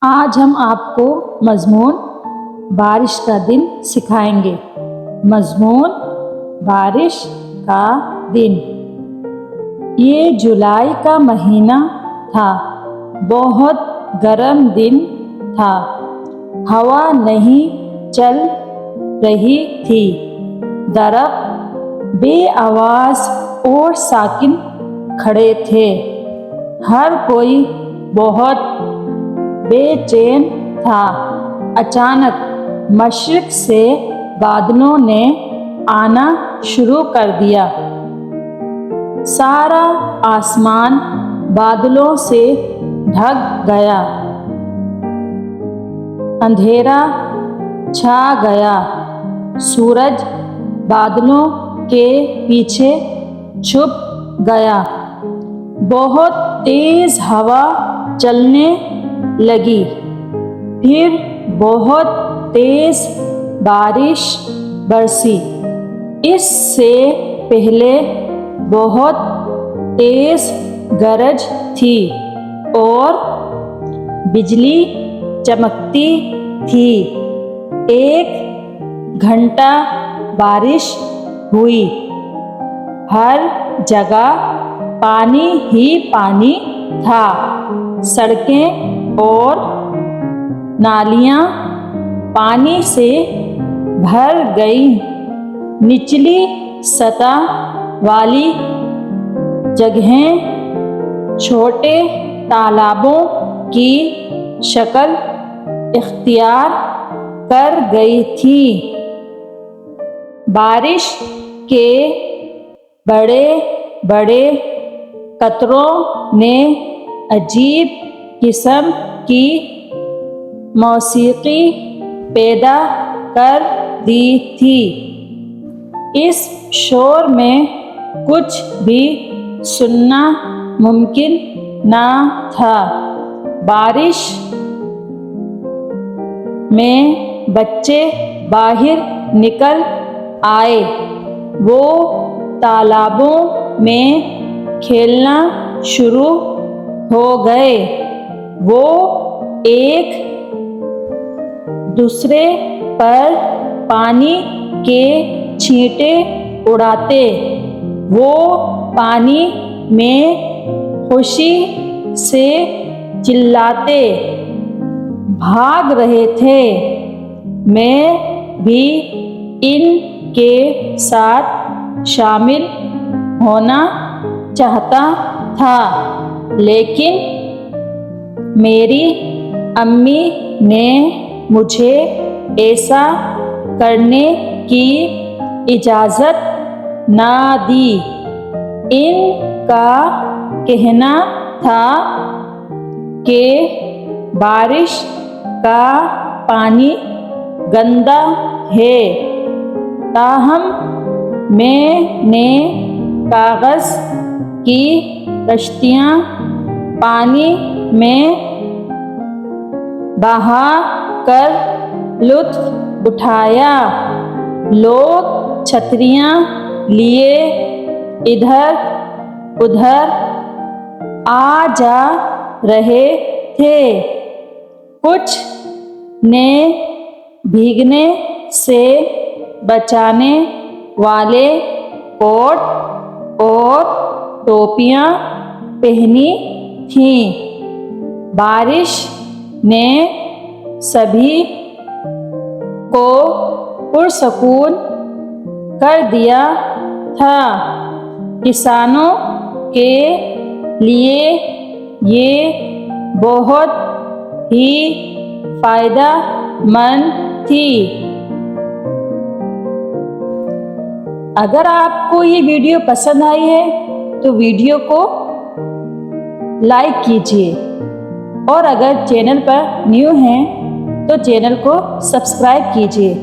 آج ہم آپ کو مضمون بارش کا دن سکھائیں گے۔ مضمون بارش کا دن۔ یہ جولائی کا مہینہ تھا، بہت گرم دن تھا، ہوا نہیں چل رہی تھی، درخت بے آواز اور ساکن کھڑے تھے، ہر کوئی بہت بے چین تھا۔ اچانک مشرق سے بادلوں نے آنا شروع کر دیا، سارا آسمان بادلوں سے ڈھک گیا، اندھیرا چھا گیا، سورج بادلوں کے پیچھے چھپ گیا، بہت تیز ہوا چلنے لگی، پھر بہت تیز بارش برسی۔ اس سے پہلے بہت تیز گرج تھی اور بجلی چمکتی تھی۔ 1 گھنٹہ بارش ہوئی، ہر جگہ پانی ہی پانی تھا، سڑکیں اور نالیاں پانی سے بھر گئیں، نچلی سطح والی جگہیں چھوٹے تالابوں کی شکل اختیار کر گئی تھیں۔ بارش کے بڑے بڑے قطروں نے عجیب قسم کی موسیقی پیدا کر دی تھی۔ اس شور میں کچھ بھی سننا ممکن نہ تھا۔ بارش میں بچے باہر نکل آئے، وہ تالابوں میں کھیلنا شروع ہو گئے، وہ ایک دوسرے پر پانی کے چھینٹے اڑاتے، وہ پانی میں خوشی سے چلاتے بھاگ رہے تھے۔ میں بھی ان کے ساتھ شامل ہونا چاہتا تھا، لیکن میری امی نے مجھے ایسا کرنے کی اجازت نہ دی۔ ان کا کہنا تھا کہ بارش کا پانی گندا ہے، تاہم میں نے کاغذ کی کشتیاں پانی میں بہا کر لطف اٹھایا، لوگ چھتریاں لیے ادھر ادھر آ جا رہے تھے، کچھ نے بھیگنے سے بچانے والے کوٹ اور ٹوپیاں پہنی تھیں۔ بارش نے سبھی کو پرسکون کر دیا تھا۔ کسانوں کے لیے یہ بہت ہی فائدہ مند تھی۔ اگر آپ کو یہ ویڈیو پسند آئی ہے تو ویڈیو کو لائک کیجیے، اور اگر چینل پر نیو ہیں تو چینل کو سبسکرائب کیجیے۔